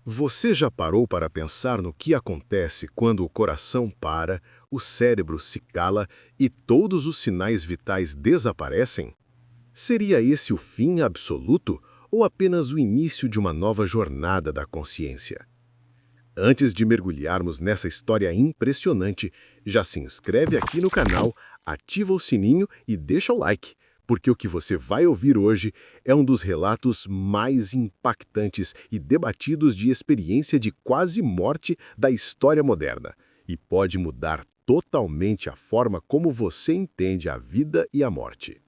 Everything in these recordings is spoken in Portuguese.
Você já parou para pensar no que acontece quando o coração para, o cérebro se cala e todos os sinais vitais desaparecem? Seria esse o fim absoluto ou apenas o início de uma nova jornada da consciência? Antes de mergulharmos nessa história impressionante, já se inscreve aqui no canal, ativa o sininho e deixa o like, porque o que você vai ouvir hoje é um dos relatos mais impactantes e debatidos de experiência de quase morte da história moderna e pode mudar totalmente a forma como você entende a vida e a morte.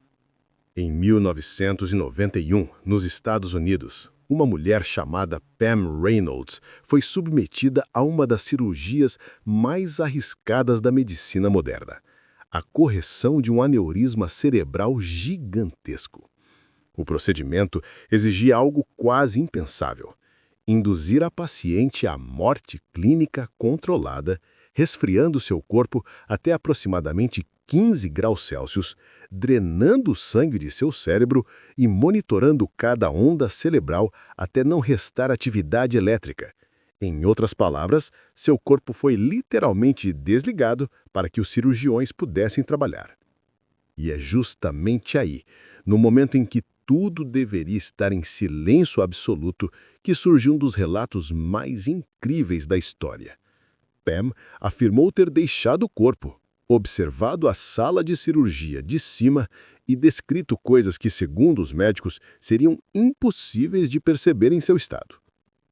Em 1991, nos Estados Unidos, uma mulher chamada Pam Reynolds foi submetida a uma das cirurgias mais arriscadas da medicina moderna, a correção de um aneurisma cerebral gigantesco. O procedimento exigia algo quase impensável: induzir a paciente à morte clínica controlada, resfriando seu corpo até aproximadamente 15 graus Celsius, drenando o sangue de seu cérebro e monitorando cada onda cerebral até não restar atividade elétrica. Em outras palavras, seu corpo foi literalmente desligado para que os cirurgiões pudessem trabalhar. E é justamente aí, no momento em que tudo deveria estar em silêncio absoluto, que surge um dos relatos mais incríveis da história. Pam afirmou ter deixado o corpo, observado a sala de cirurgia de cima e descrito coisas que, segundo os médicos, seriam impossíveis de perceber em seu estado.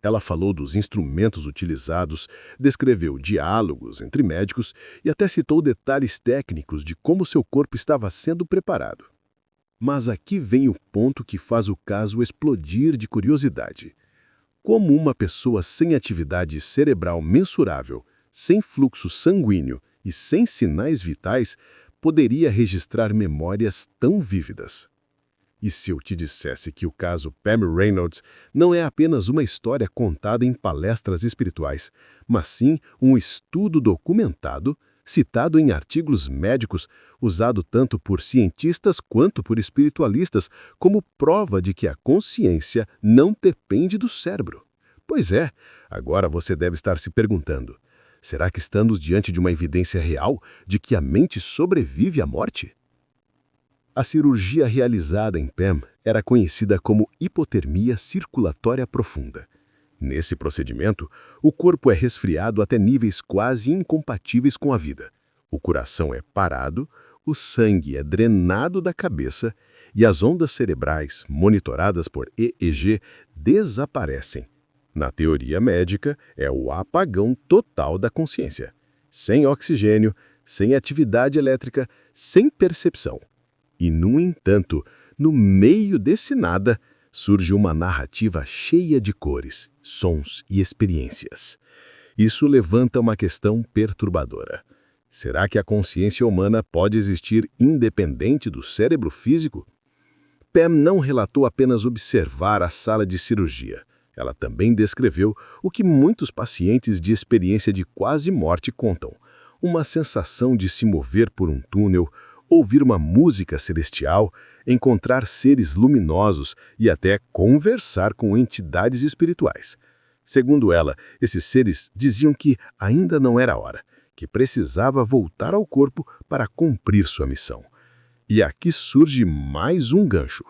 Ela falou dos instrumentos utilizados, descreveu diálogos entre médicos e até citou detalhes técnicos de como seu corpo estava sendo preparado. Mas aqui vem o ponto que faz o caso explodir de curiosidade. Como uma pessoa sem atividade cerebral mensurável, sem fluxo sanguíneo e sem sinais vitais, poderia registrar memórias tão vívidas? E se eu te dissesse que o caso Pam Reynolds não é apenas uma história contada em palestras espirituais, mas sim um estudo documentado, citado em artigos médicos, usado tanto por cientistas quanto por espiritualistas como prova de que a consciência não depende do cérebro? Pois é, agora você deve estar se perguntando: será que estamos diante de uma evidência real de que a mente sobrevive à morte? A cirurgia realizada em Pam era conhecida como hipotermia circulatória profunda. Nesse procedimento, o corpo é resfriado até níveis quase incompatíveis com a vida. O coração é parado, o sangue é drenado da cabeça e as ondas cerebrais, monitoradas por EEG, desaparecem. Na teoria médica, é o apagão total da consciência. Sem oxigênio, sem atividade elétrica, sem percepção. E, no entanto, no meio desse nada, surge uma narrativa cheia de cores, sons e experiências. Isso levanta uma questão perturbadora. Será que a consciência humana pode existir independente do cérebro físico? Pam não relatou apenas observar a sala de cirurgia. Ela também descreveu o que muitos pacientes de experiência de quase morte contam: uma sensação de se mover por um túnel, ouvir uma música celestial, encontrar seres luminosos e até conversar com entidades espirituais. Segundo ela, esses seres diziam que ainda não era a hora, que precisava voltar ao corpo para cumprir sua missão. E aqui surge mais um gancho.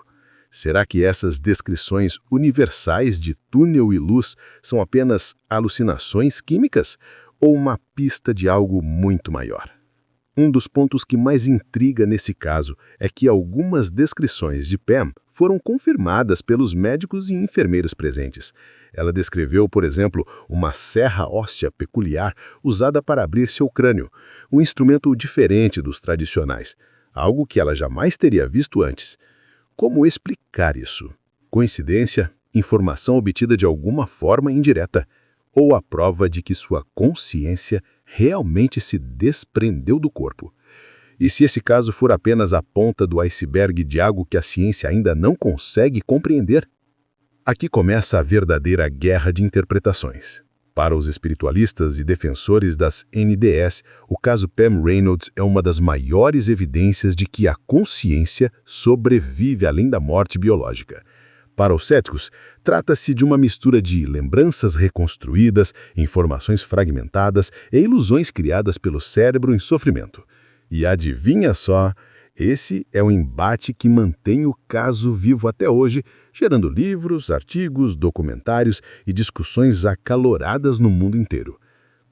Será que essas descrições universais de túnel e luz são apenas alucinações químicas ou uma pista de algo muito maior? Um dos pontos que mais intriga nesse caso é que algumas descrições de Pam foram confirmadas pelos médicos e enfermeiros presentes. Ela descreveu, por exemplo, uma serra óssea peculiar usada para abrir seu crânio, um instrumento diferente dos tradicionais, algo que ela jamais teria visto antes. Como explicar isso? Coincidência? Informação obtida de alguma forma indireta? Ou a prova de que sua consciência realmente se desprendeu do corpo? E se esse caso for apenas a ponta do iceberg de algo que a ciência ainda não consegue compreender? Aqui começa a verdadeira guerra de interpretações. Para os espiritualistas e defensores das NDS, o caso Pam Reynolds é uma das maiores evidências de que a consciência sobrevive além da morte biológica. Para os céticos, trata-se de uma mistura de lembranças reconstruídas, informações fragmentadas e ilusões criadas pelo cérebro em sofrimento. E adivinha só, esse é o embate que mantém o caso vivo até hoje, gerando livros, artigos, documentários e discussões acaloradas no mundo inteiro.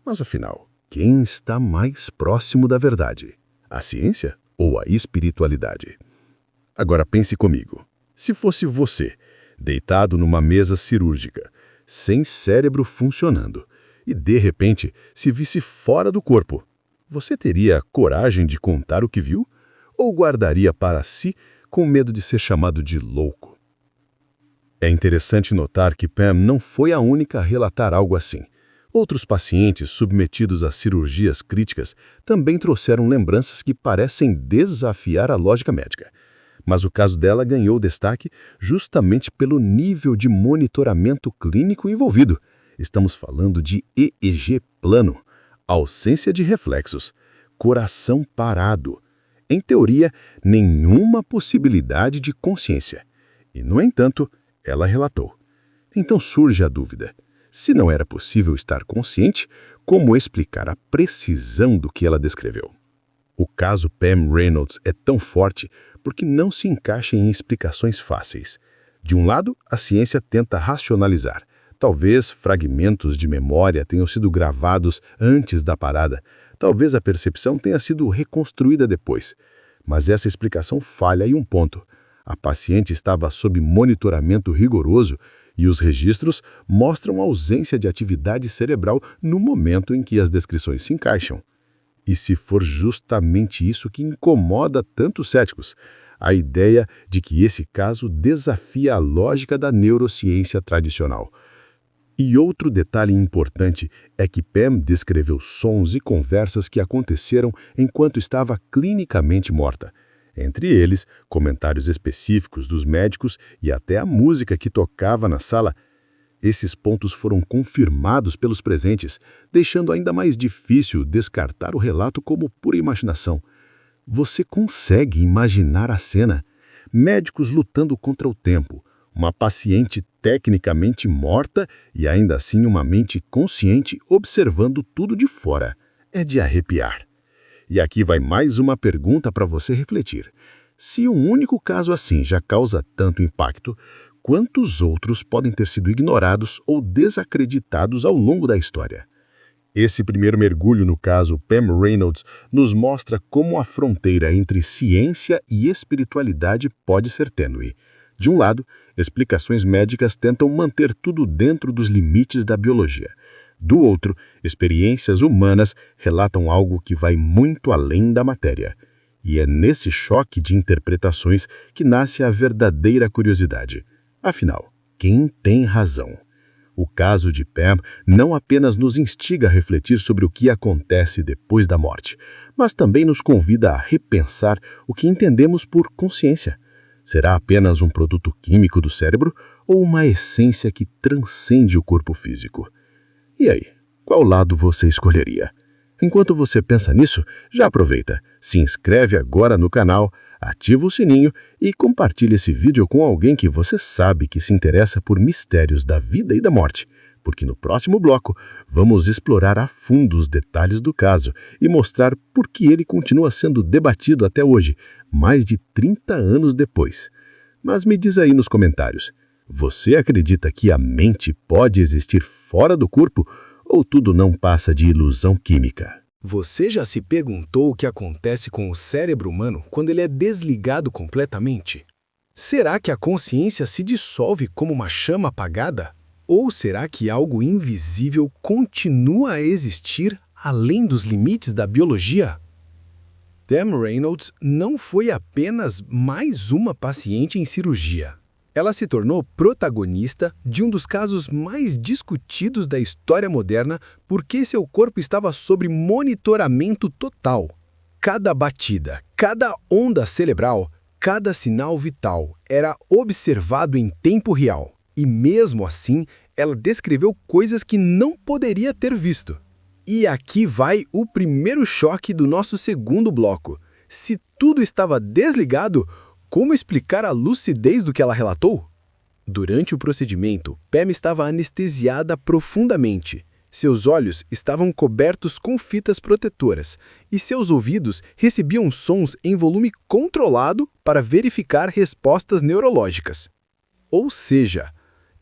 Mas afinal, quem está mais próximo da verdade? A ciência ou a espiritualidade? Agora pense comigo. Se fosse você, deitado numa mesa cirúrgica, sem cérebro funcionando, e de repente se visse fora do corpo, você teria coragem de contar o que viu? Ou guardaria para si com medo de ser chamado de louco? É interessante notar que Pam não foi a única a relatar algo assim. Outros pacientes submetidos a cirurgias críticas também trouxeram lembranças que parecem desafiar a lógica médica. Mas o caso dela ganhou destaque justamente pelo nível de monitoramento clínico envolvido. Estamos falando de EEG plano, ausência de reflexos, coração parado. Em teoria, nenhuma possibilidade de consciência. E, no entanto, ela relatou. Então surge a dúvida. Se não era possível estar consciente, como explicar a precisão do que ela descreveu? O caso Pam Reynolds é tão forte porque não se encaixa em explicações fáceis. De um lado, a ciência tenta racionalizar. Talvez fragmentos de memória tenham sido gravados antes da parada. Talvez a percepção tenha sido reconstruída depois. Mas essa explicação falha em um ponto. A paciente estava sob monitoramento rigoroso e os registros mostram ausência de atividade cerebral no momento em que as descrições se encaixam. E se for justamente isso que incomoda tantos céticos, a ideia de que esse caso desafia a lógica da neurociência tradicional. E outro detalhe importante é que Pam descreveu sons e conversas que aconteceram enquanto estava clinicamente morta. Entre eles, comentários específicos dos médicos e até a música que tocava na sala. Esses pontos foram confirmados pelos presentes, deixando ainda mais difícil descartar o relato como pura imaginação. Você consegue imaginar a cena? Médicos lutando contra o tempo, uma paciente tecnicamente morta e ainda assim uma mente consciente observando tudo de fora. É de arrepiar. E aqui vai mais uma pergunta para você refletir. Se um único caso assim já causa tanto impacto, quantos outros podem ter sido ignorados ou desacreditados ao longo da história? Esse primeiro mergulho no caso Pam Reynolds nos mostra como a fronteira entre ciência e espiritualidade pode ser tênue. De um lado, explicações médicas tentam manter tudo dentro dos limites da biologia. Do outro, experiências humanas relatam algo que vai muito além da matéria. E é nesse choque de interpretações que nasce a verdadeira curiosidade. Afinal, quem tem razão? O caso de Pam não apenas nos instiga a refletir sobre o que acontece depois da morte, mas também nos convida a repensar o que entendemos por consciência. Será apenas um produto químico do cérebro ou uma essência que transcende o corpo físico? E aí, qual lado você escolheria? Enquanto você pensa nisso, já aproveita, se inscreve agora no canal, ativa o sininho e compartilhe esse vídeo com alguém que você sabe que se interessa por mistérios da vida e da morte, porque no próximo bloco vamos explorar a fundo os detalhes do caso e mostrar por que ele continua sendo debatido até hoje, mais de 30 anos depois. Mas me diz aí nos comentários, você acredita que a mente pode existir fora do corpo ou tudo não passa de ilusão química? Você já se perguntou o que acontece com o cérebro humano quando ele é desligado completamente? Será que a consciência se dissolve como uma chama apagada? Ou será que algo invisível continua a existir além dos limites da biologia? Pam Reynolds não foi apenas mais uma paciente em cirurgia. Ela se tornou protagonista de um dos casos mais discutidos da história moderna porque seu corpo estava sob monitoramento total. Cada batida, cada onda cerebral, cada sinal vital era observado em tempo real. E mesmo assim, ela descreveu coisas que não poderia ter visto. E aqui vai o primeiro choque do nosso segundo bloco. Se tudo estava desligado, como explicar a lucidez do que ela relatou? Durante o procedimento, Pam estava anestesiada profundamente. Seus olhos estavam cobertos com fitas protetoras e seus ouvidos recebiam sons em volume controlado para verificar respostas neurológicas. Ou seja,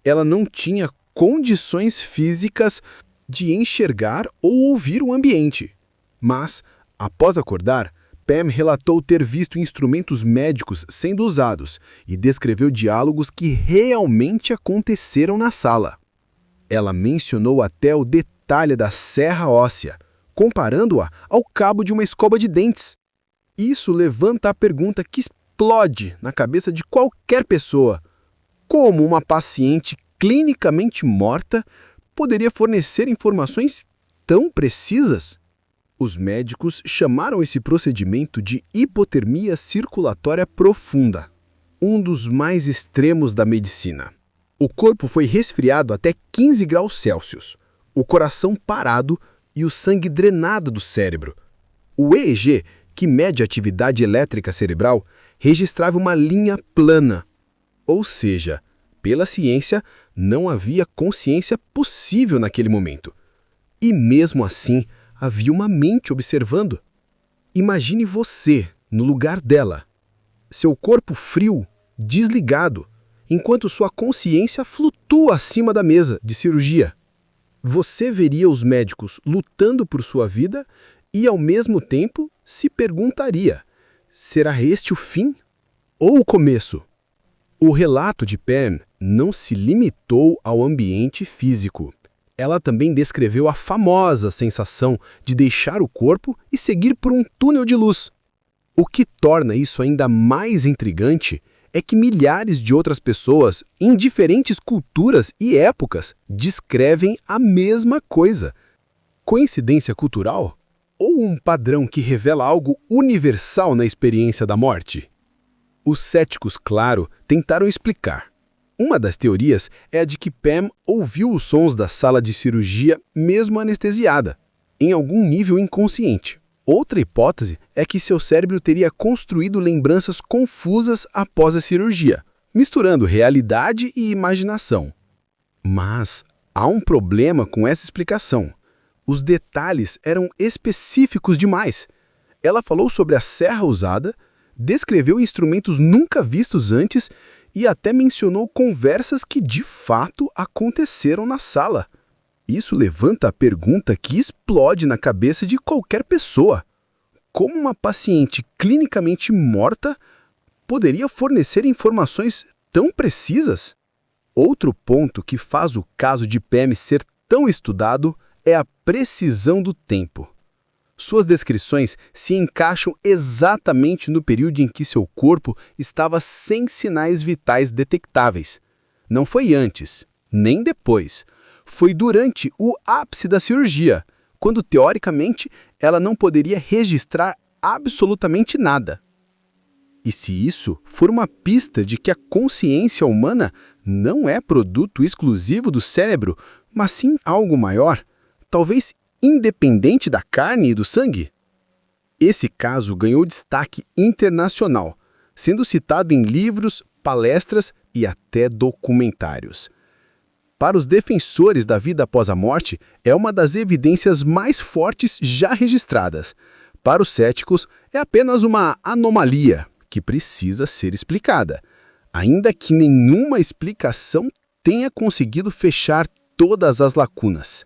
ela não tinha condições físicas de enxergar ou ouvir o ambiente. Mas, após acordar, Pam relatou ter visto instrumentos médicos sendo usados e descreveu diálogos que realmente aconteceram na sala. Ela mencionou até o detalhe da serra óssea, comparando-a ao cabo de uma escova de dentes. Isso levanta a pergunta que explode na cabeça de qualquer pessoa: como uma paciente clinicamente morta poderia fornecer informações tão precisas? Os médicos chamaram esse procedimento de hipotermia circulatória profunda, um dos mais extremos da medicina. O corpo foi resfriado até 15 graus Celsius, o coração parado e o sangue drenado do cérebro. O EEG, que mede a atividade elétrica cerebral, registrava uma linha plana. Ou seja, pela ciência, não havia consciência possível naquele momento. E mesmo assim, havia uma mente observando. Imagine você no lugar dela. Seu corpo frio, desligado, enquanto sua consciência flutua acima da mesa de cirurgia. Você veria os médicos lutando por sua vida e, ao mesmo tempo, se perguntaria: será este o fim ou o começo? O relato de Pam não se limitou ao ambiente físico. Ela também descreveu a famosa sensação de deixar o corpo e seguir por um túnel de luz. O que torna isso ainda mais intrigante é que milhares de outras pessoas, em diferentes culturas e épocas, descrevem a mesma coisa. Coincidência cultural? Ou um padrão que revela algo universal na experiência da morte? Os céticos, claro, tentaram explicar. Uma das teorias é a de que Pam ouviu os sons da sala de cirurgia mesmo anestesiada, em algum nível inconsciente. Outra hipótese é que seu cérebro teria construído lembranças confusas após a cirurgia, misturando realidade e imaginação. Mas há um problema com essa explicação. Os detalhes eram específicos demais. Ela falou sobre a serra usada, descreveu instrumentos nunca vistos antes e até mencionou conversas que de fato aconteceram na sala. Isso levanta a pergunta que explode na cabeça de qualquer pessoa: como uma paciente clinicamente morta poderia fornecer informações tão precisas? Outro ponto que faz o caso de Pam ser tão estudado é a precisão do tempo. Suas descrições se encaixam exatamente no período em que seu corpo estava sem sinais vitais detectáveis. Não foi antes, nem depois. Foi durante o ápice da cirurgia, quando, teoricamente, ela não poderia registrar absolutamente nada. E se isso for uma pista de que a consciência humana não é produto exclusivo do cérebro, mas sim algo maior, talvez independente da carne e do sangue? Esse caso ganhou destaque internacional, sendo citado em livros, palestras e até documentários. Para os defensores da vida após a morte, é uma das evidências mais fortes já registradas. Para os céticos, é apenas uma anomalia que precisa ser explicada, ainda que nenhuma explicação tenha conseguido fechar todas as lacunas.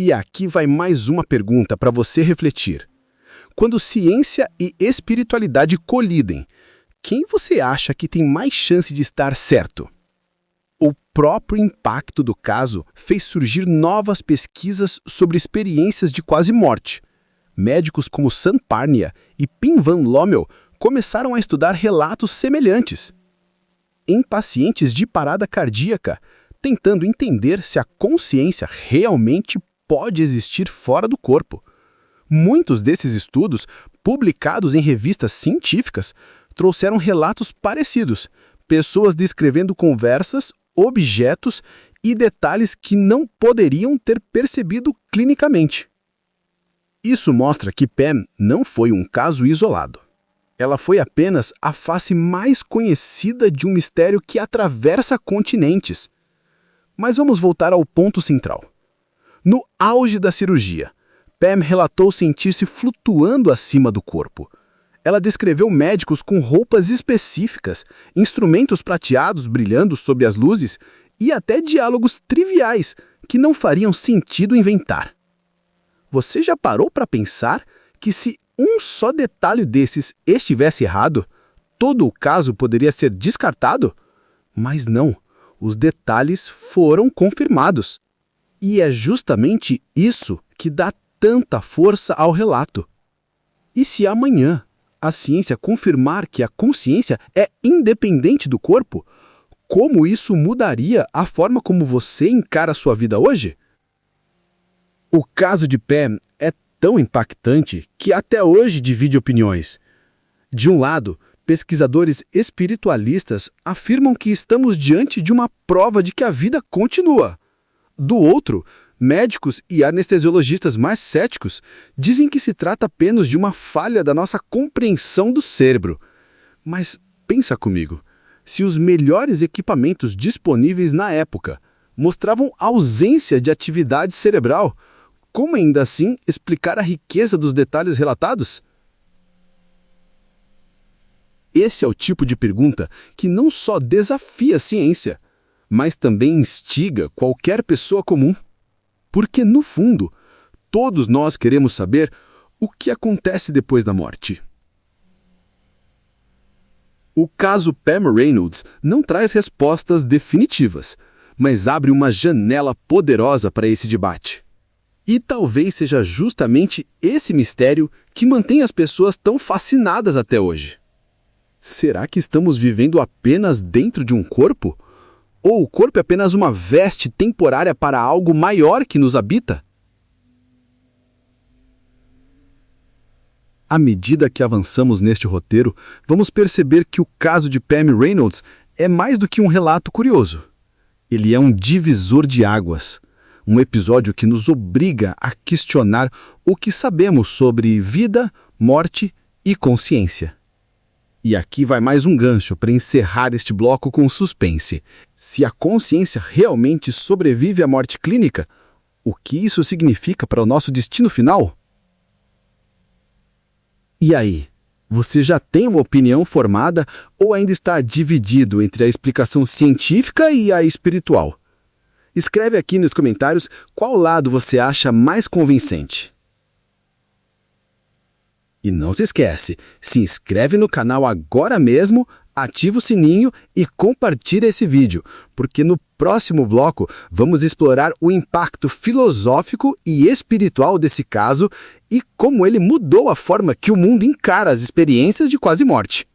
E aqui vai mais uma pergunta para você refletir. Quando ciência e espiritualidade colidem, quem você acha que tem mais chance de estar certo? O próprio impacto do caso fez surgir novas pesquisas sobre experiências de quase morte. Médicos como Sam Parnia e Pim Van Lommel começaram a estudar relatos semelhantes em pacientes de parada cardíaca, tentando entender se a consciência realmente pode existir fora do corpo. Muitos desses estudos, publicados em revistas científicas, trouxeram relatos parecidos, pessoas descrevendo conversas, objetos e detalhes que não poderiam ter percebido clinicamente. Isso mostra que Pam não foi um caso isolado. Ela foi apenas a face mais conhecida de um mistério que atravessa continentes. Mas vamos voltar ao ponto central. No auge da cirurgia, Pam relatou sentir-se flutuando acima do corpo. Ela descreveu médicos com roupas específicas, instrumentos prateados brilhando sob as luzes e até diálogos triviais que não fariam sentido inventar. Você já parou para pensar que se um só detalhe desses estivesse errado, todo o caso poderia ser descartado? Mas não, os detalhes foram confirmados. E é justamente isso que dá tanta força ao relato. E se amanhã a ciência confirmar que a consciência é independente do corpo, como isso mudaria a forma como você encara a sua vida hoje? O caso de Pam é tão impactante que até hoje divide opiniões. De um lado, pesquisadores espiritualistas afirmam que estamos diante de uma prova de que a vida continua. Do outro, médicos e anestesiologistas mais céticos dizem que se trata apenas de uma falha da nossa compreensão do cérebro. Mas pensa comigo, se os melhores equipamentos disponíveis na época mostravam ausência de atividade cerebral, como ainda assim explicar a riqueza dos detalhes relatados? Esse é o tipo de pergunta que não só desafia a ciência, mas também instiga qualquer pessoa comum. Porque, no fundo, todos nós queremos saber o que acontece depois da morte. O caso Pam Reynolds não traz respostas definitivas, mas abre uma janela poderosa para esse debate. E talvez seja justamente esse mistério que mantém as pessoas tão fascinadas até hoje. Será que estamos vivendo apenas dentro de um corpo? Ou o corpo é apenas uma veste temporária para algo maior que nos habita? À medida que avançamos neste roteiro, vamos perceber que o caso de Pam Reynolds é mais do que um relato curioso. Ele é um divisor de águas. Um episódio que nos obriga a questionar o que sabemos sobre vida, morte e consciência. E aqui vai mais um gancho para encerrar este bloco com suspense. Se a consciência realmente sobrevive à morte clínica, o que isso significa para o nosso destino final? E aí, você já tem uma opinião formada ou ainda está dividido entre a explicação científica e a espiritual? Escreve aqui nos comentários qual lado você acha mais convincente. E não se esquece, se inscreve no canal agora mesmo, ativa o sininho e compartilha esse vídeo, porque no próximo bloco vamos explorar o impacto filosófico e espiritual desse caso e como ele mudou a forma que o mundo encara as experiências de quase morte.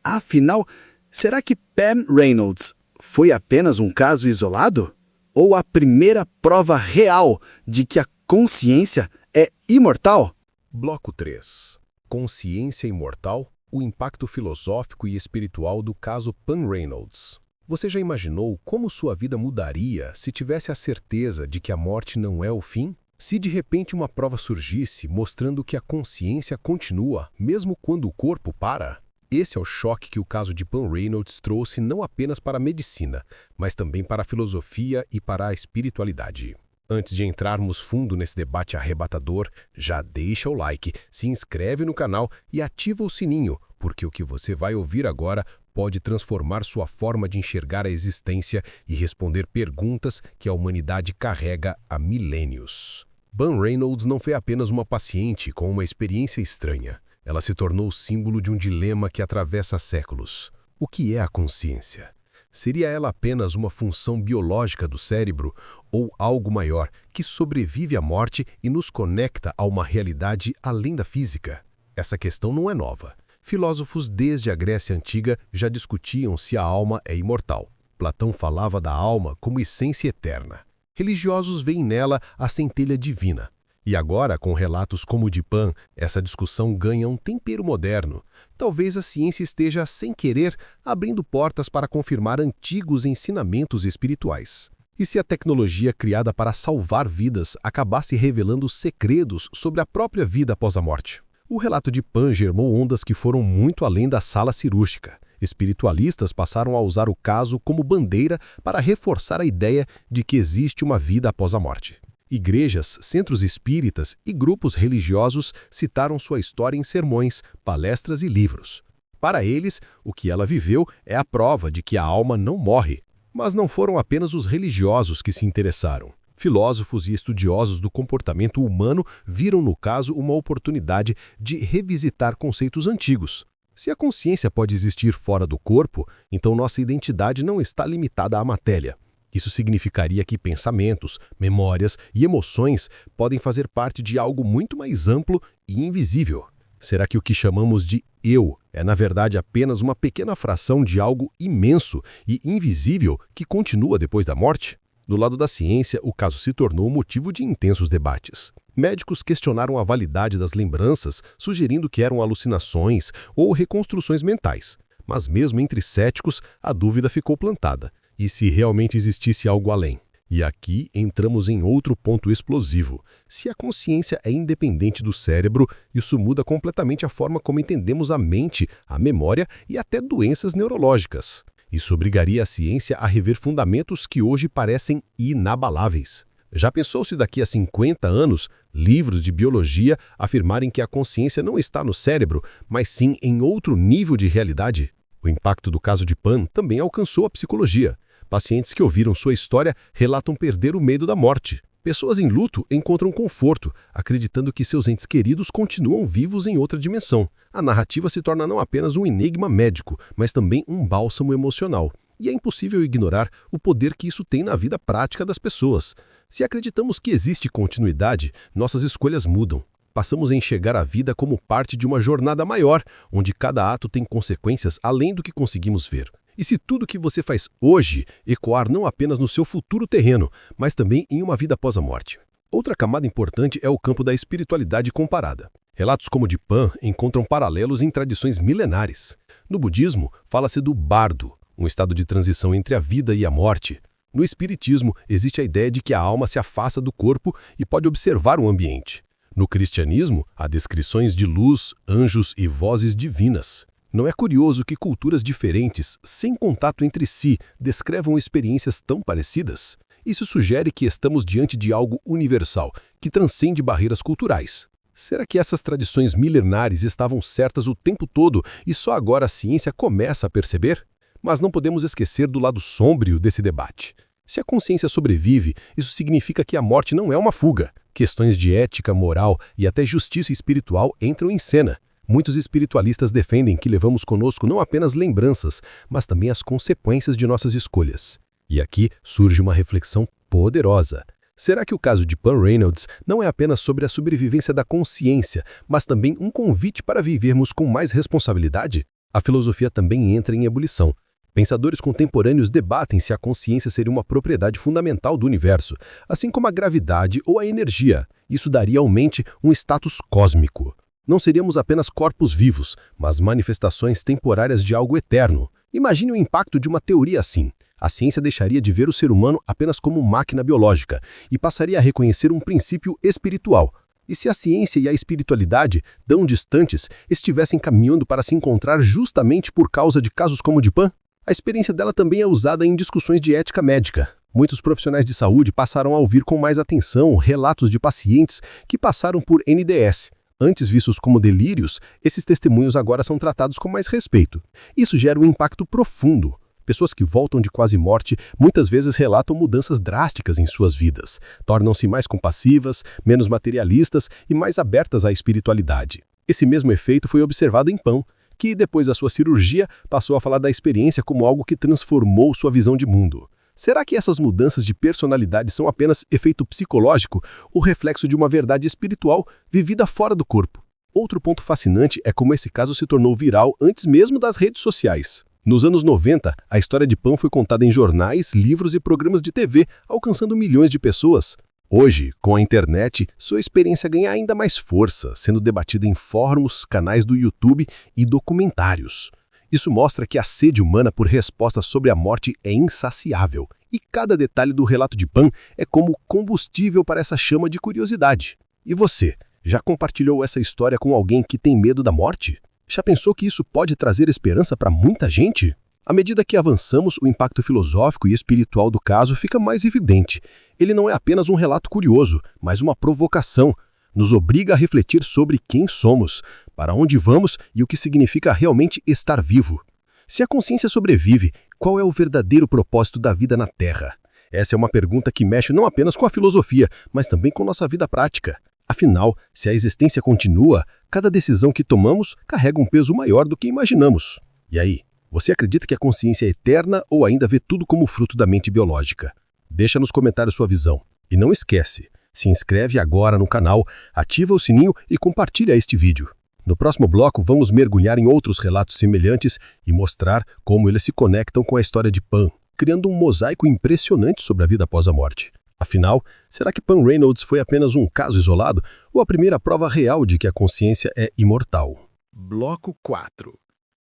Afinal, será que Pam Reynolds foi apenas um caso isolado? Ou a primeira prova real de que a consciência é imortal? Bloco 3. Consciência imortal, o impacto filosófico e espiritual do caso Pam Reynolds. Você já imaginou como sua vida mudaria se tivesse a certeza de que a morte não é o fim? Se de repente uma prova surgisse mostrando que a consciência continua, mesmo quando o corpo para? Esse é o choque que o caso de Pam Reynolds trouxe não apenas para a medicina, mas também para a filosofia e para a espiritualidade. Antes de entrarmos fundo nesse debate arrebatador, já deixa o like, se inscreve no canal e ativa o sininho, porque o que você vai ouvir agora pode transformar sua forma de enxergar a existência e responder perguntas que a humanidade carrega há milênios. Pam Reynolds não foi apenas uma paciente com uma experiência estranha. Ela se tornou o símbolo de um dilema que atravessa séculos. O que é a consciência? Seria ela apenas uma função biológica do cérebro ou algo maior que sobrevive à morte e nos conecta a uma realidade além da física? Essa questão não é nova. Filósofos desde a Grécia Antiga já discutiam se a alma é imortal. Platão falava da alma como essência eterna. Religiosos veem nela a centelha divina. E agora, com relatos como o de Pam, essa discussão ganha um tempero moderno. Talvez a ciência esteja, sem querer, abrindo portas para confirmar antigos ensinamentos espirituais. E se a tecnologia criada para salvar vidas acabasse revelando segredos sobre a própria vida após a morte? O relato de Pan germou ondas que foram muito além da sala cirúrgica. Espiritualistas passaram a usar o caso como bandeira para reforçar a ideia de que existe uma vida após a morte. Igrejas, centros espíritas e grupos religiosos citaram sua história em sermões, palestras e livros. Para eles, o que ela viveu é a prova de que a alma não morre. Mas não foram apenas os religiosos que se interessaram. Filósofos e estudiosos do comportamento humano viram no caso uma oportunidade de revisitar conceitos antigos. Se a consciência pode existir fora do corpo, então nossa identidade não está limitada à matéria. Isso significaria que pensamentos, memórias e emoções podem fazer parte de algo muito mais amplo e invisível. Será que o que chamamos de eu é, na verdade, apenas uma pequena fração de algo imenso e invisível que continua depois da morte? Do lado da ciência, o caso se tornou motivo de intensos debates. Médicos questionaram a validade das lembranças, sugerindo que eram alucinações ou reconstruções mentais. Mas mesmo entre céticos, a dúvida ficou plantada. E se realmente existisse algo além? E aqui entramos em outro ponto explosivo. Se a consciência é independente do cérebro, isso muda completamente a forma como entendemos a mente, a memória e até doenças neurológicas. Isso obrigaria a ciência a rever fundamentos que hoje parecem inabaláveis. Já pensou se daqui a 50 anos, livros de biologia afirmarem que a consciência não está no cérebro, mas sim em outro nível de realidade? O impacto do caso de Pan também alcançou a psicologia. Pacientes que ouviram sua história relatam perder o medo da morte. Pessoas em luto encontram conforto, acreditando que seus entes queridos continuam vivos em outra dimensão. A narrativa se torna não apenas um enigma médico, mas também um bálsamo emocional. E é impossível ignorar o poder que isso tem na vida prática das pessoas. Se acreditamos que existe continuidade, nossas escolhas mudam. Passamos a enxergar a vida como parte de uma jornada maior, onde cada ato tem consequências além do que conseguimos ver. E se tudo que você faz hoje ecoar não apenas no seu futuro terreno, mas também em uma vida após a morte? Outra camada importante é o campo da espiritualidade comparada. Relatos como o de Pan encontram paralelos em tradições milenares. No budismo, fala-se do bardo, um estado de transição entre a vida e a morte. No espiritismo, existe a ideia de que a alma se afasta do corpo e pode observar o ambiente. No cristianismo, há descrições de luz, anjos e vozes divinas. Não é curioso que culturas diferentes, sem contato entre si, descrevam experiências tão parecidas? Isso sugere que estamos diante de algo universal, que transcende barreiras culturais. Será que essas tradições milenares estavam certas o tempo todo e só agora a ciência começa a perceber? Mas não podemos esquecer do lado sombrio desse debate. Se a consciência sobrevive, isso significa que a morte não é uma fuga. Questões de ética, moral e até justiça espiritual entram em cena. Muitos espiritualistas defendem que levamos conosco não apenas lembranças, mas também as consequências de nossas escolhas. E aqui surge uma reflexão poderosa. Será que o caso de Pan Reynolds não é apenas sobre a sobrevivência da consciência, mas também um convite para vivermos com mais responsabilidade? A filosofia também entra em ebulição. Pensadores contemporâneos debatem se a consciência seria uma propriedade fundamental do universo, assim como a gravidade ou a energia. Isso daria à mente um status cósmico. Não seríamos apenas corpos vivos, mas manifestações temporárias de algo eterno. Imagine o impacto de uma teoria assim. A ciência deixaria de ver o ser humano apenas como máquina biológica e passaria a reconhecer um princípio espiritual. E se a ciência e a espiritualidade, tão distantes, estivessem caminhando para se encontrar justamente por causa de casos como o de Pan? A experiência dela também é usada em discussões de ética médica. Muitos profissionais de saúde passaram a ouvir com mais atenção relatos de pacientes que passaram por NDS. Antes vistos como delírios, esses testemunhos agora são tratados com mais respeito. Isso gera um impacto profundo. Pessoas que voltam de quase morte muitas vezes relatam mudanças drásticas em suas vidas. Tornam-se mais compassivas, menos materialistas e mais abertas à espiritualidade. Esse mesmo efeito foi observado em Pan, que depois da sua cirurgia passou a falar da experiência como algo que transformou sua visão de mundo. Será que essas mudanças de personalidade são apenas efeito psicológico ou reflexo de uma verdade espiritual vivida fora do corpo? Outro ponto fascinante é como esse caso se tornou viral antes mesmo das redes sociais. Nos anos 90, a história de Pan foi contada em jornais, livros e programas de TV, alcançando milhões de pessoas. Hoje, com a internet, sua experiência ganha ainda mais força, sendo debatida em fóruns, canais do YouTube e documentários. Isso mostra que a sede humana por respostas sobre a morte é insaciável, e cada detalhe do relato de Pan é como combustível para essa chama de curiosidade. E você, Já compartilhou essa história com alguém que tem medo da morte? Já pensou que isso pode trazer esperança para muita gente? À medida que avançamos, o impacto filosófico e espiritual do caso fica mais evidente. Ele não é apenas um relato curioso, mas uma provocação. Nos obriga a refletir sobre quem somos, para onde vamos e o que significa realmente estar vivo. Se a consciência sobrevive, qual é o verdadeiro propósito da vida na Terra? Essa é uma pergunta que mexe não apenas com a filosofia, mas também com nossa vida prática. Afinal, se a existência continua, cada decisão que tomamos carrega um peso maior do que imaginamos. E aí, você acredita que a consciência é eterna ou ainda vê tudo como fruto da mente biológica? Deixa nos comentários sua visão. E não esquece, se inscreve agora no canal, ativa o sininho e compartilha este vídeo. No próximo bloco, vamos mergulhar em outros relatos semelhantes e mostrar como eles se conectam com a história de Pan, criando um mosaico impressionante sobre a vida após a morte. Afinal, será que Pan Reynolds foi apenas um caso isolado ou a primeira prova real de que a consciência é imortal? Bloco 4.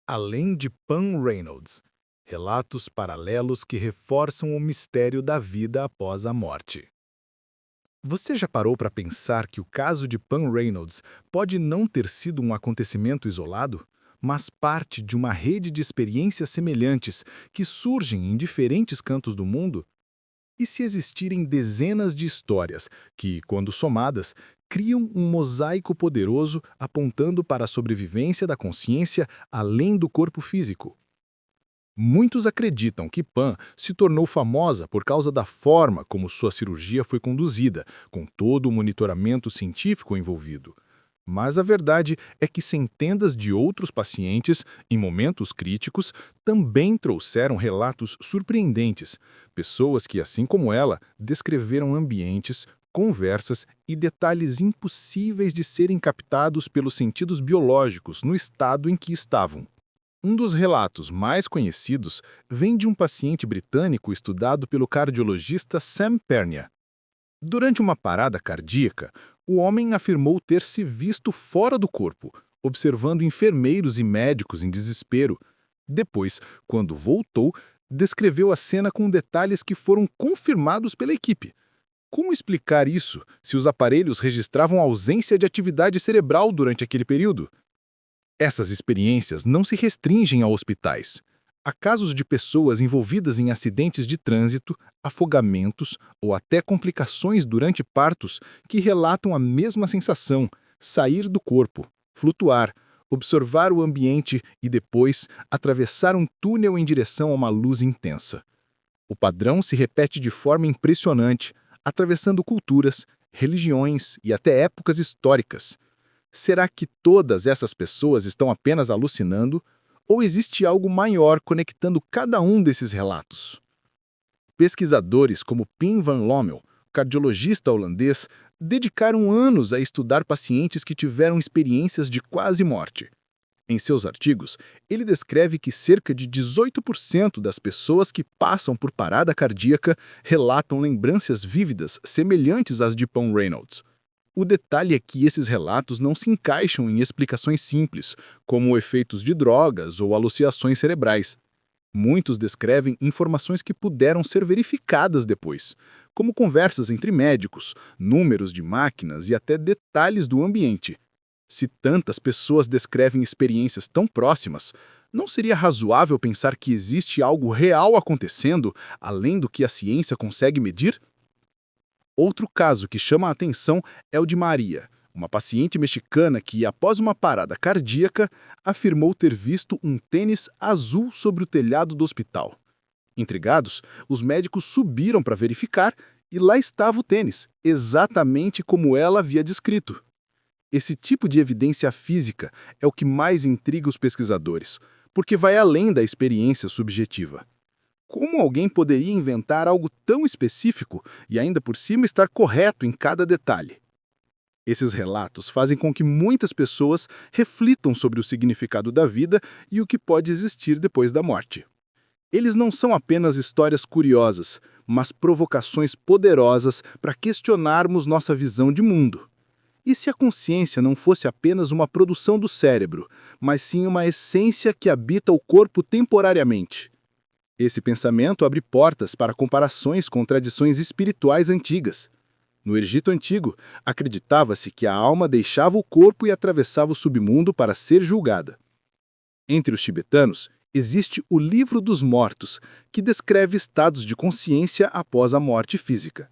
Além de Pan Reynolds. Relatos paralelos que reforçam o mistério da vida após a morte. Você já parou para pensar que o caso de Pan Reynolds pode não ter sido um acontecimento isolado, mas parte de uma rede de experiências semelhantes que surgem em diferentes cantos do mundo? E se existirem dezenas de histórias que, quando somadas, criam um mosaico poderoso apontando para a sobrevivência da consciência além do corpo físico? Muitos acreditam que Pan se tornou famosa por causa da forma como sua cirurgia foi conduzida, com todo o monitoramento científico envolvido. Mas a verdade é que centenas de outros pacientes, em momentos críticos, também trouxeram relatos surpreendentes. Pessoas que, assim como ela, descreveram ambientes, conversas e detalhes impossíveis de serem captados pelos sentidos biológicos no estado em que estavam. Um dos relatos mais conhecidos vem de um paciente britânico estudado pelo cardiologista Sam Pernia. Durante uma parada cardíaca, o homem afirmou ter se visto fora do corpo, observando enfermeiros e médicos em desespero. Depois, quando voltou, descreveu a cena com detalhes que foram confirmados pela equipe. Como explicar isso se os aparelhos registravam ausência de atividade cerebral durante aquele período? Essas experiências não se restringem a hospitais. Há casos de pessoas envolvidas em acidentes de trânsito, afogamentos ou até complicações durante partos que relatam a mesma sensação: sair do corpo, flutuar, observar o ambiente e depois atravessar um túnel em direção a uma luz intensa. O padrão se repete de forma impressionante, atravessando culturas, religiões e até épocas históricas. Será que todas essas pessoas estão apenas alucinando? Ou existe algo maior conectando cada um desses relatos? Pesquisadores como Pim van Lommel, cardiologista holandês, dedicaram anos a estudar pacientes que tiveram experiências de quase morte. Em seus artigos, ele descreve que cerca de 18% das pessoas que passam por parada cardíaca relatam lembranças vívidas semelhantes às de Pan Reynolds. O detalhe é que esses relatos não se encaixam em explicações simples, como efeitos de drogas ou alucinações cerebrais. Muitos descrevem informações que puderam ser verificadas depois, como conversas entre médicos, números de máquinas e até detalhes do ambiente. Se tantas pessoas descrevem experiências tão próximas, não seria razoável pensar que existe algo real acontecendo além do que a ciência consegue medir? Outro caso que chama a atenção é o de Maria, uma paciente mexicana que, após uma parada cardíaca, afirmou ter visto um tênis azul sobre o telhado do hospital. Intrigados, os médicos subiram para verificar e lá estava o tênis, exatamente como ela havia descrito. Esse tipo de evidência física é o que mais intriga os pesquisadores, porque vai além da experiência subjetiva. Como alguém poderia inventar algo tão específico e ainda por cima estar correto em cada detalhe? Esses relatos fazem com que muitas pessoas reflitam sobre o significado da vida e o que pode existir depois da morte. Eles não são apenas histórias curiosas, mas provocações poderosas para questionarmos nossa visão de mundo. E se a consciência não fosse apenas uma produção do cérebro, mas sim uma essência que habita o corpo temporariamente? Esse pensamento abre portas para comparações com tradições espirituais antigas. No Egito Antigo, acreditava-se que a alma deixava o corpo e atravessava o submundo para ser julgada. Entre os tibetanos, existe o Livro dos Mortos, que descreve estados de consciência após a morte física.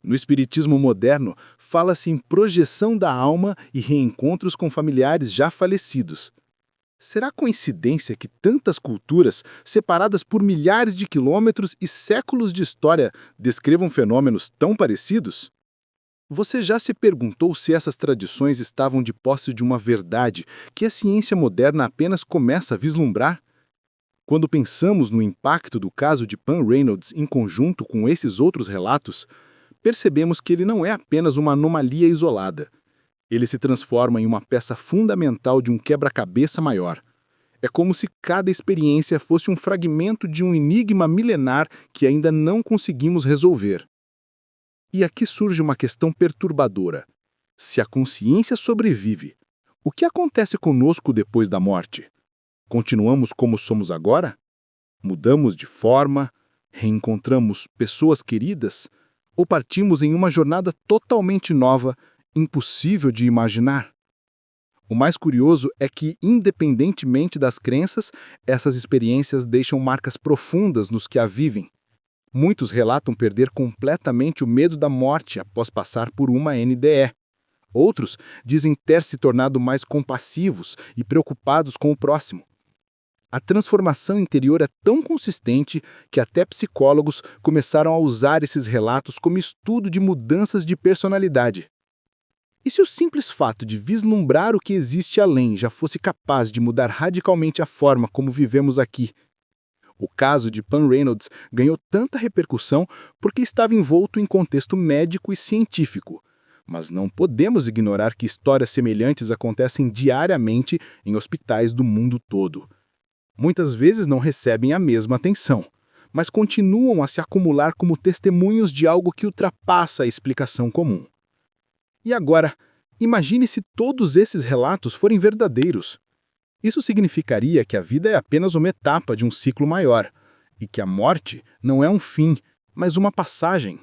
No espiritismo moderno, fala-se em projeção da alma e reencontros com familiares já falecidos. Será coincidência que tantas culturas, separadas por milhares de quilômetros e séculos de história, descrevam fenômenos tão parecidos? Você já se perguntou se essas tradições estavam de posse de uma verdade que a ciência moderna apenas começa a vislumbrar? Quando pensamos no impacto do caso de Pan Reynolds em conjunto com esses outros relatos, percebemos que ele não é apenas uma anomalia isolada. Ele se transforma em uma peça fundamental de um quebra-cabeça maior. É como se cada experiência fosse um fragmento de um enigma milenar que ainda não conseguimos resolver. E aqui surge uma questão perturbadora. Se a consciência sobrevive, o que acontece conosco depois da morte? Continuamos como somos agora? Mudamos de forma? Reencontramos pessoas queridas? Ou partimos em uma jornada totalmente nova, impossível de imaginar? O mais curioso é que, independentemente das crenças, essas experiências deixam marcas profundas nos que a vivem. Muitos relatam perder completamente o medo da morte após passar por uma NDE. Outros dizem ter se tornado mais compassivos e preocupados com o próximo. A transformação interior é tão consistente que até psicólogos começaram a usar esses relatos como estudo de mudanças de personalidade. E se o simples fato de vislumbrar o que existe além já fosse capaz de mudar radicalmente a forma como vivemos aqui? O caso de Pan Reynolds ganhou tanta repercussão porque estava envolto em contexto médico e científico. Mas não podemos ignorar que histórias semelhantes acontecem diariamente em hospitais do mundo todo. Muitas vezes não recebem a mesma atenção, mas continuam a se acumular como testemunhos de algo que ultrapassa a explicação comum. E agora, imagine se todos esses relatos forem verdadeiros. Isso significaria que a vida é apenas uma etapa de um ciclo maior, e que a morte não é um fim, mas uma passagem.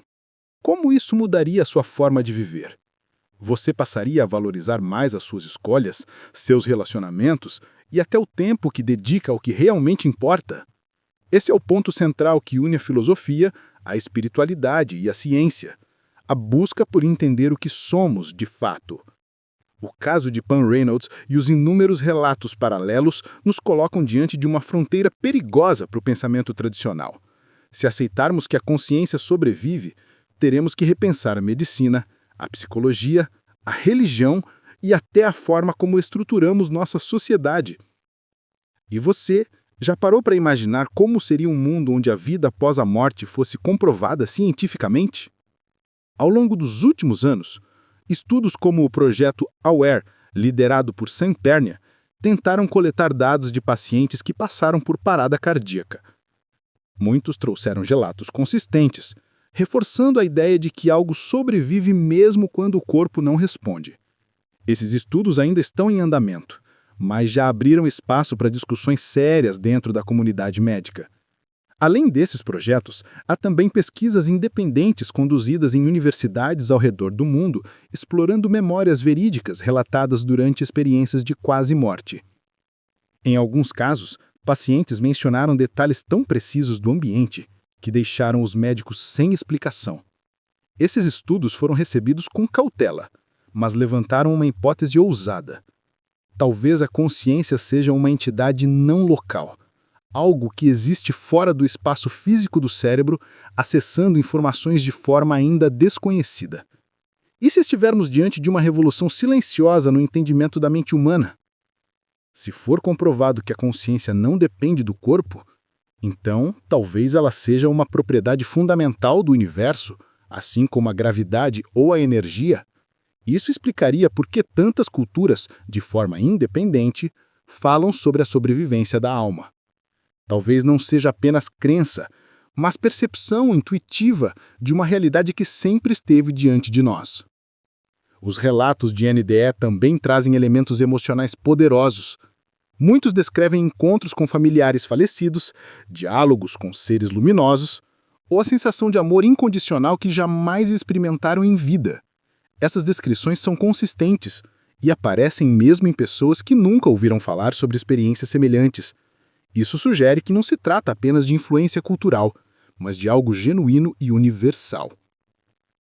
Como isso mudaria a sua forma de viver? Você passaria a valorizar mais as suas escolhas, seus relacionamentos e até o tempo que dedica ao que realmente importa? Esse é o ponto central que une a filosofia, a espiritualidade e a ciência, a busca por entender o que somos de fato. O caso de Pan Reynolds e os inúmeros relatos paralelos nos colocam diante de uma fronteira perigosa para o pensamento tradicional. Se aceitarmos que a consciência sobrevive, teremos que repensar a medicina, a psicologia, a religião e até a forma como estruturamos nossa sociedade. E você já parou para imaginar como seria um mundo onde a vida após a morte fosse comprovada cientificamente? Ao longo dos últimos anos, estudos como o projeto AWARE, liderado por Sam Pernia, tentaram coletar dados de pacientes que passaram por parada cardíaca. Muitos trouxeram relatos consistentes, reforçando a ideia de que algo sobrevive mesmo quando o corpo não responde. Esses estudos ainda estão em andamento, mas já abriram espaço para discussões sérias dentro da comunidade médica. Além desses projetos, há também pesquisas independentes conduzidas em universidades ao redor do mundo, explorando memórias verídicas relatadas durante experiências de quase morte. Em alguns casos, pacientes mencionaram detalhes tão precisos do ambiente que deixaram os médicos sem explicação. Esses estudos foram recebidos com cautela, mas levantaram uma hipótese ousada. Talvez a consciência seja uma entidade não local, algo que existe fora do espaço físico do cérebro, acessando informações de forma ainda desconhecida. E se estivermos diante de uma revolução silenciosa no entendimento da mente humana? Se for comprovado que a consciência não depende do corpo, então talvez ela seja uma propriedade fundamental do universo, assim como a gravidade ou a energia. Isso explicaria por que tantas culturas, de forma independente, falam sobre a sobrevivência da alma. Talvez não seja apenas crença, mas percepção intuitiva de uma realidade que sempre esteve diante de nós. Os relatos de NDE também trazem elementos emocionais poderosos. Muitos descrevem encontros com familiares falecidos, diálogos com seres luminosos, ou a sensação de amor incondicional que jamais experimentaram em vida. Essas descrições são consistentes e aparecem mesmo em pessoas que nunca ouviram falar sobre experiências semelhantes. Isso sugere que não se trata apenas de influência cultural, mas de algo genuíno e universal.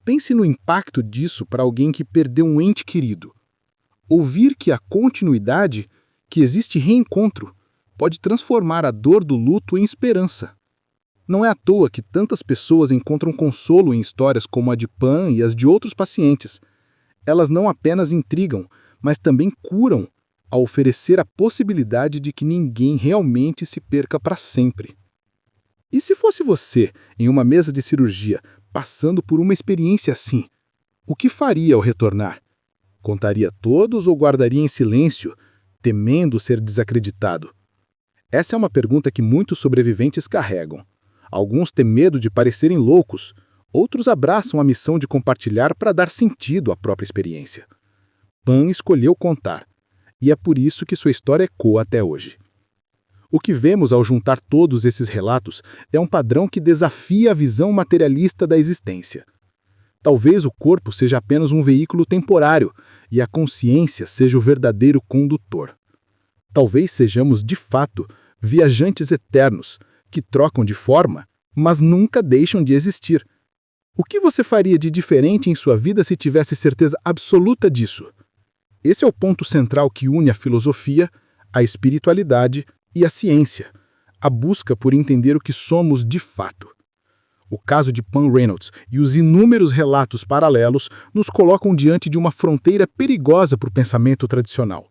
Pense no impacto disso para alguém que perdeu um ente querido. Ouvir que há continuidade, que existe reencontro, pode transformar a dor do luto em esperança. Não é à toa que tantas pessoas encontram consolo em histórias como a de Pan e as de outros pacientes. Elas não apenas intrigam, mas também curam, ao oferecer a possibilidade de que ninguém realmente se perca para sempre. E se fosse você, em uma mesa de cirurgia, passando por uma experiência assim, o que faria ao retornar? Contaria todos ou guardaria em silêncio, temendo ser desacreditado? Essa é uma pergunta que muitos sobreviventes carregam. Alguns têm medo de parecerem loucos, outros abraçam a missão de compartilhar para dar sentido à própria experiência. Pan escolheu contar, e é por isso que sua história ecoa até hoje. O que vemos ao juntar todos esses relatos é um padrão que desafia a visão materialista da existência. Talvez o corpo seja apenas um veículo temporário e a consciência seja o verdadeiro condutor. Talvez sejamos, de fato, viajantes eternos, que trocam de forma, mas nunca deixam de existir. O que você faria de diferente em sua vida se tivesse certeza absoluta disso? Esse é o ponto central que une a filosofia, a espiritualidade e a ciência, a busca por entender o que somos de fato. O caso de Pan Reynolds e os inúmeros relatos paralelos nos colocam diante de uma fronteira perigosa para o pensamento tradicional.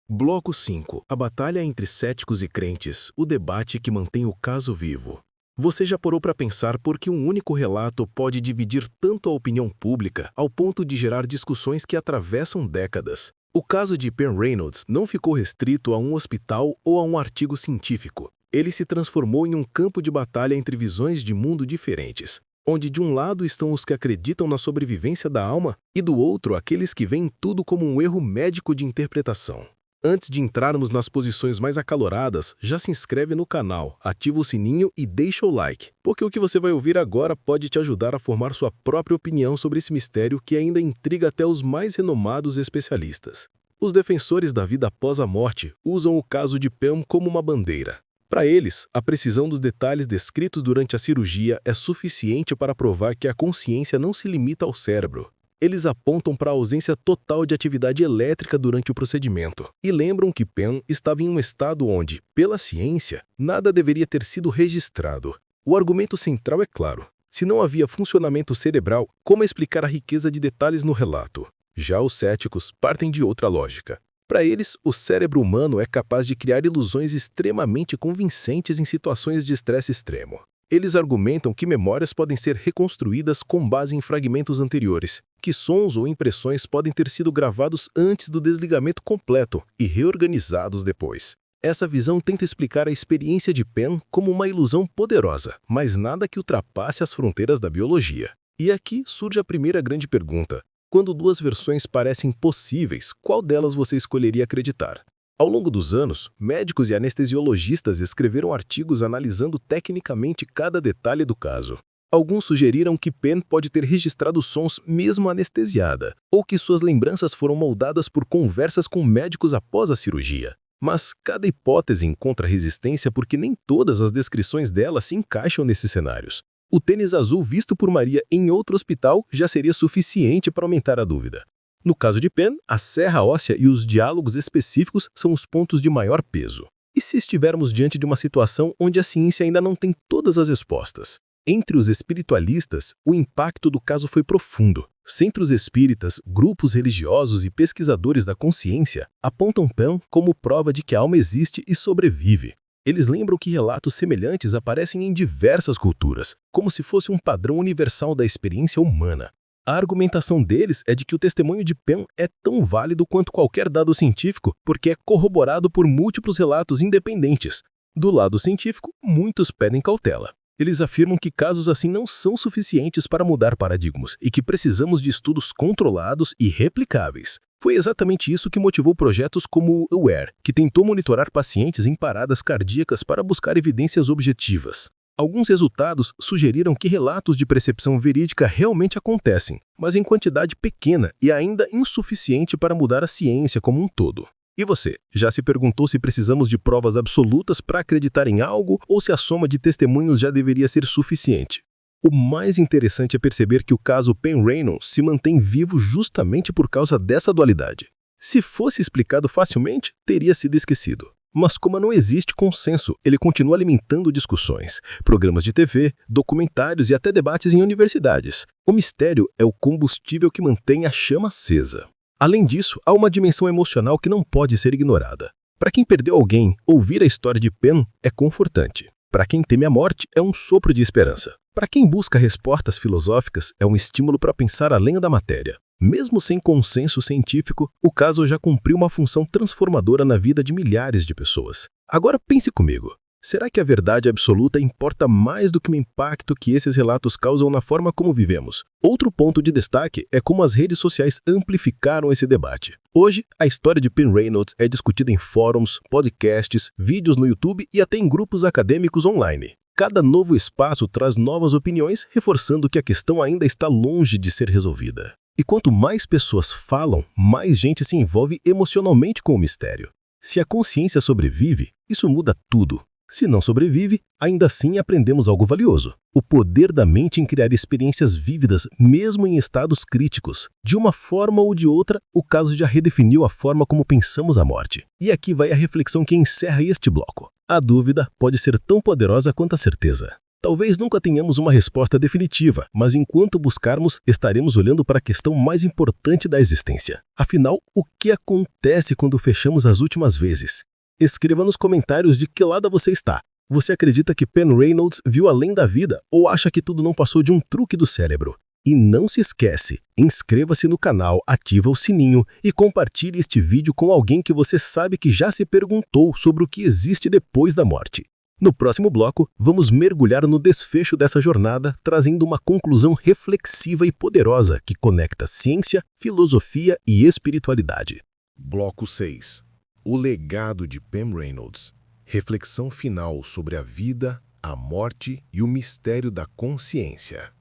Bloco 5. A batalha entre céticos e crentes, o debate que mantém o caso vivo. Você já parou para pensar por que um único relato pode dividir tanto a opinião pública ao ponto de gerar discussões que atravessam décadas? O caso de Pan Reynolds não ficou restrito a um hospital ou a um artigo científico. Ele se transformou em um campo de batalha entre visões de mundo diferentes, onde de um lado estão os que acreditam na sobrevivência da alma e do outro aqueles que veem tudo como um erro médico de interpretação. Antes de entrarmos nas posições mais acaloradas, já se inscreve no canal, ativa o sininho e deixa o like, porque o que você vai ouvir agora pode te ajudar a formar sua própria opinião sobre esse mistério que ainda intriga até os mais renomados especialistas. Os defensores da vida após a morte usam o caso de Pan como uma bandeira. Para eles, a precisão dos detalhes descritos durante a cirurgia é suficiente para provar que a consciência não se limita ao cérebro. Eles apontam para a ausência total de atividade elétrica durante o procedimento e lembram que Pan estava em um estado onde, pela ciência, nada deveria ter sido registrado. O argumento central é claro. Se não havia funcionamento cerebral, como explicar a riqueza de detalhes no relato? Já os céticos partem de outra lógica. Para eles, o cérebro humano é capaz de criar ilusões extremamente convincentes em situações de estresse extremo. Eles argumentam que memórias podem ser reconstruídas com base em fragmentos anteriores, que sons ou impressões podem ter sido gravados antes do desligamento completo e reorganizados depois. Essa visão tenta explicar a experiência de Pan como uma ilusão poderosa, mas nada que ultrapasse as fronteiras da biologia. E aqui surge a primeira grande pergunta. Quando duas versões parecem possíveis, qual delas você escolheria acreditar? Ao longo dos anos, médicos e anestesiologistas escreveram artigos analisando tecnicamente cada detalhe do caso. Alguns sugeriram que Pan pode ter registrado sons mesmo anestesiada, ou que suas lembranças foram moldadas por conversas com médicos após a cirurgia. Mas cada hipótese encontra resistência porque nem todas as descrições dela se encaixam nesses cenários. O tênis azul visto por Maria em outro hospital já seria suficiente para aumentar a dúvida. No caso de Pan, a serra óssea e os diálogos específicos são os pontos de maior peso. E se estivermos diante de uma situação onde a ciência ainda não tem todas as respostas? Entre os espiritualistas, o impacto do caso foi profundo. Centros espíritas, grupos religiosos e pesquisadores da consciência apontam Pan como prova de que a alma existe e sobrevive. Eles lembram que relatos semelhantes aparecem em diversas culturas, como se fosse um padrão universal da experiência humana. A argumentação deles é de que o testemunho de Pan é tão válido quanto qualquer dado científico porque é corroborado por múltiplos relatos independentes. Do lado científico, muitos pedem cautela. Eles afirmam que casos assim não são suficientes para mudar paradigmas e que precisamos de estudos controlados e replicáveis. Foi exatamente isso que motivou projetos como o AWARE, que tentou monitorar pacientes em paradas cardíacas para buscar evidências objetivas. Alguns resultados sugeriram que relatos de percepção verídica realmente acontecem, mas em quantidade pequena e ainda insuficiente para mudar a ciência como um todo. E você, já se perguntou se precisamos de provas absolutas para acreditar em algo ou se a soma de testemunhos já deveria ser suficiente? O mais interessante é perceber que o caso Penn-Reynolds se mantém vivo justamente por causa dessa dualidade. Se fosse explicado facilmente, teria sido esquecido. Mas como não existe consenso, ele continua alimentando discussões, programas de TV, documentários e até debates em universidades. O mistério é o combustível que mantém a chama acesa. Além disso, há uma dimensão emocional que não pode ser ignorada. Para quem perdeu alguém, ouvir a história de Penn é confortante. Para quem teme a morte, é um sopro de esperança. Para quem busca respostas filosóficas, é um estímulo para pensar além da matéria. Mesmo sem consenso científico, o caso já cumpriu uma função transformadora na vida de milhares de pessoas. Agora pense comigo. Será que a verdade absoluta importa mais do que o impacto que esses relatos causam na forma como vivemos? Outro ponto de destaque é como as redes sociais amplificaram esse debate. Hoje, a história de Penn-Reynolds é discutida em fóruns, podcasts, vídeos no YouTube e até em grupos acadêmicos online. Cada novo espaço traz novas opiniões, reforçando que a questão ainda está longe de ser resolvida. E quanto mais pessoas falam, mais gente se envolve emocionalmente com o mistério. Se a consciência sobrevive, isso muda tudo. Se não sobrevive, ainda assim aprendemos algo valioso. O poder da mente em criar experiências vívidas, mesmo em estados críticos. De uma forma ou de outra, o caso já redefiniu a forma como pensamos a morte. E aqui vai a reflexão que encerra este bloco. A dúvida pode ser tão poderosa quanto a certeza. Talvez nunca tenhamos uma resposta definitiva, mas enquanto buscarmos, estaremos olhando para a questão mais importante da existência. Afinal, o que acontece quando fechamos as últimas vezes? Escreva nos comentários de que lado você está. Você acredita que Penn-Reynolds viu além da vida ou acha que tudo não passou de um truque do cérebro? E não se esquece, inscreva-se no canal, ativa o sininho e compartilhe este vídeo com alguém que você sabe que já se perguntou sobre o que existe depois da morte. No próximo bloco, vamos mergulhar no desfecho dessa jornada, trazendo uma conclusão reflexiva e poderosa que conecta ciência, filosofia e espiritualidade. Bloco 6. O legado de Penn-Reynolds. Reflexão final sobre a vida, a morte e o mistério da consciência.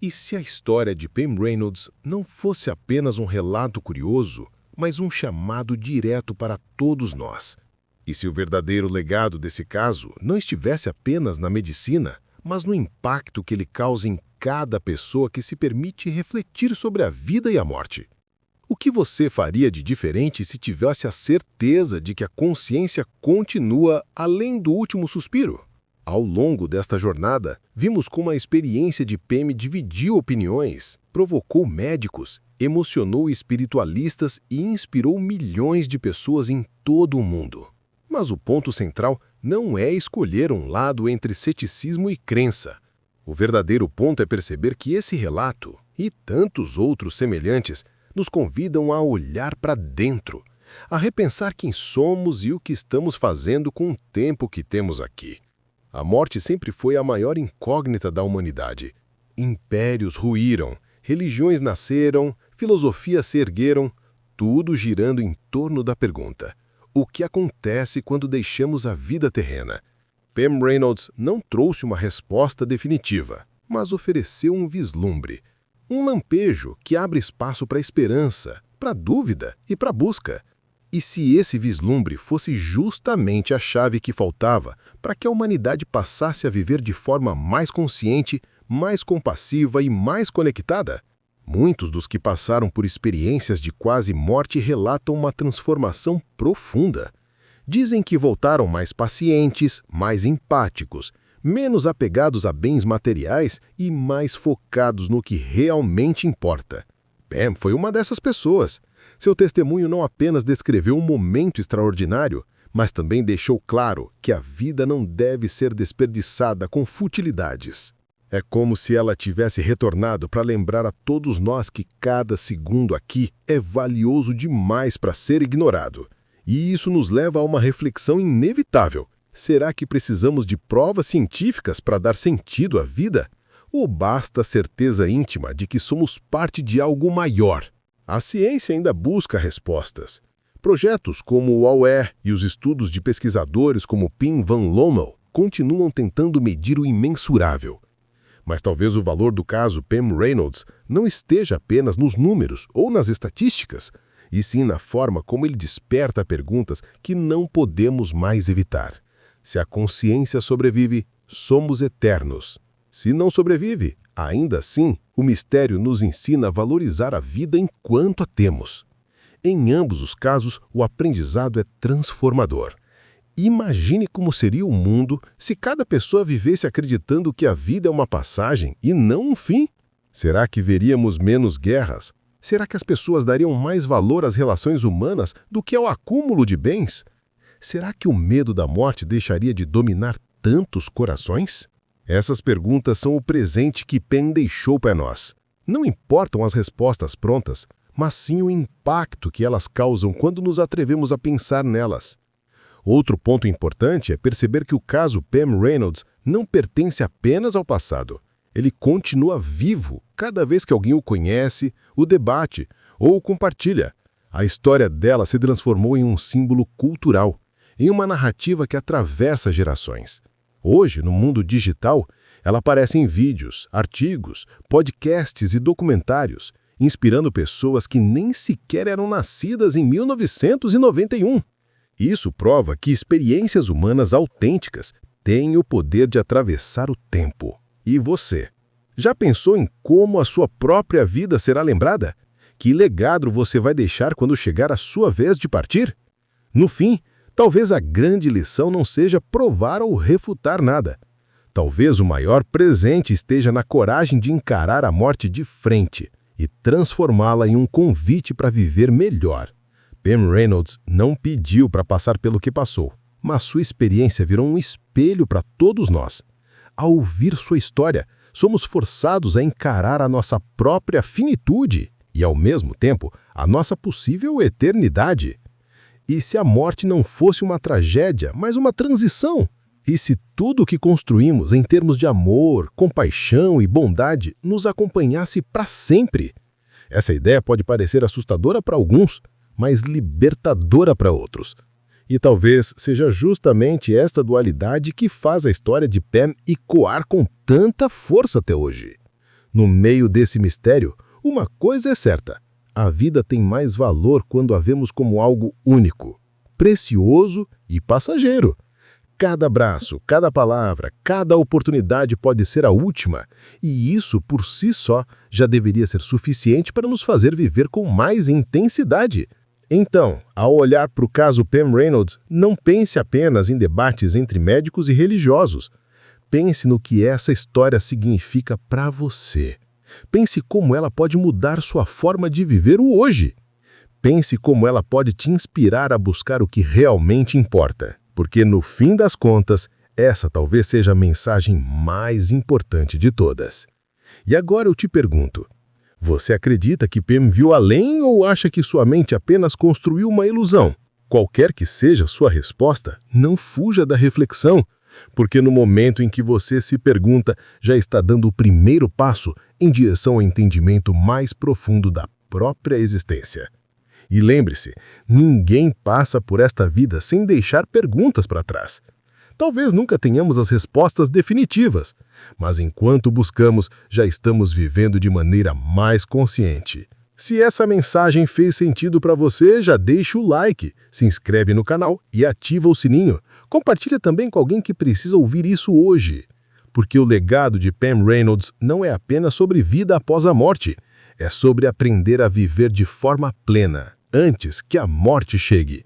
E se a história de Penn-Reynolds não fosse apenas um relato curioso, mas um chamado direto para todos nós? E se o verdadeiro legado desse caso não estivesse apenas na medicina, mas no impacto que ele causa em cada pessoa que se permite refletir sobre a vida e a morte? O que você faria de diferente se tivesse a certeza de que a consciência continua além do último suspiro? Ao longo desta jornada, vimos como a experiência de Penn dividiu opiniões, provocou médicos, emocionou espiritualistas e inspirou milhões de pessoas em todo o mundo. Mas o ponto central não é escolher um lado entre ceticismo e crença. O verdadeiro ponto é perceber que esse relato, e tantos outros semelhantes, nos convidam a olhar para dentro, a repensar quem somos e o que estamos fazendo com o tempo que temos aqui. A morte sempre foi a maior incógnita da humanidade. Impérios ruíram, religiões nasceram, filosofias se ergueram, tudo girando em torno da pergunta: o que acontece quando deixamos a vida terrena? Penn-Reynolds não trouxe uma resposta definitiva, mas ofereceu um vislumbre. Um lampejo que abre espaço para a esperança, para a dúvida e para a busca. E se esse vislumbre fosse justamente a chave que faltava para que a humanidade passasse a viver de forma mais consciente, mais compassiva e mais conectada? Muitos dos que passaram por experiências de quase morte relatam uma transformação profunda. Dizem que voltaram mais pacientes, mais empáticos, menos apegados a bens materiais e mais focados no que realmente importa. Penn foi uma dessas pessoas. Seu testemunho não apenas descreveu um momento extraordinário, mas também deixou claro que a vida não deve ser desperdiçada com futilidades. É como se ela tivesse retornado para lembrar a todos nós que cada segundo aqui é valioso demais para ser ignorado. E isso nos leva a uma reflexão inevitável. Será que precisamos de provas científicas para dar sentido à vida? Ou basta a certeza íntima de que somos parte de algo maior? A ciência ainda busca respostas. Projetos como o AWARE e os estudos de pesquisadores como Pim van Lommel continuam tentando medir o imensurável. Mas talvez o valor do caso Pam Reynolds não esteja apenas nos números ou nas estatísticas, e sim na forma como ele desperta perguntas que não podemos mais evitar. Se a consciência sobrevive, somos eternos. Se não sobrevive, ainda assim, o mistério nos ensina a valorizar a vida enquanto a temos. Em ambos os casos, o aprendizado é transformador. Imagine como seria o mundo se cada pessoa vivesse acreditando que a vida é uma passagem e não um fim. Será que veríamos menos guerras? Será que as pessoas dariam mais valor às relações humanas do que ao acúmulo de bens? Será que o medo da morte deixaria de dominar tantos corações? Essas perguntas são o presente que Pam deixou para nós. Não importam as respostas prontas, mas sim o impacto que elas causam quando nos atrevemos a pensar nelas. Outro ponto importante é perceber que o caso Pam Reynolds não pertence apenas ao passado. Ele continua vivo cada vez que alguém o conhece, o debate ou o compartilha. A história dela se transformou em um símbolo cultural, em uma narrativa que atravessa gerações. Hoje, no mundo digital, ela aparece em vídeos, artigos, podcasts e documentários, inspirando pessoas que nem sequer eram nascidas em 1991. Isso prova que experiências humanas autênticas têm o poder de atravessar o tempo. E você? Já pensou em como a sua própria vida será lembrada? Que legado você vai deixar quando chegar a sua vez de partir? No fim, talvez a grande lição não seja provar ou refutar nada. Talvez o maior presente esteja na coragem de encarar a morte de frente e transformá-la em um convite para viver melhor. Pam Reynolds não pediu para passar pelo que passou, mas sua experiência virou um espelho para todos nós. Ao ouvir sua história, somos forçados a encarar a nossa própria finitude e, ao mesmo tempo, a nossa possível eternidade. E se a morte não fosse uma tragédia, mas uma transição? E se tudo o que construímos em termos de amor, compaixão e bondade nos acompanhasse para sempre? Essa ideia pode parecer assustadora para alguns, mas libertadora para outros. E talvez seja justamente esta dualidade que faz a história de Pam ecoar com tanta força até hoje. No meio desse mistério, uma coisa é certa: a vida tem mais valor quando a vemos como algo único, precioso e passageiro. Cada abraço, cada palavra, cada oportunidade pode ser a última, e isso por si só já deveria ser suficiente para nos fazer viver com mais intensidade. Então, ao olhar para o caso Pam Reynolds, não pense apenas em debates entre médicos e religiosos. Pense no que essa história significa para você. Pense como ela pode mudar sua forma de viver o hoje. Pense como ela pode te inspirar a buscar o que realmente importa. Porque, no fim das contas, essa talvez seja a mensagem mais importante de todas. E agora eu te pergunto, você acredita que Pam viu além ou acha que sua mente apenas construiu uma ilusão? Qualquer que seja sua resposta, não fuja da reflexão, porque no momento em que você se pergunta, já está dando o primeiro passo em direção ao entendimento mais profundo da própria existência. E lembre-se, ninguém passa por esta vida sem deixar perguntas para trás. Talvez nunca tenhamos as respostas definitivas, mas enquanto buscamos, já estamos vivendo de maneira mais consciente. Se essa mensagem fez sentido para você, já deixa o like, se inscreve no canal e ativa o sininho. Compartilha também com alguém que precisa ouvir isso hoje. Porque o legado de Pam Reynolds não é apenas sobre vida após a morte, é sobre aprender a viver de forma plena, antes que a morte chegue.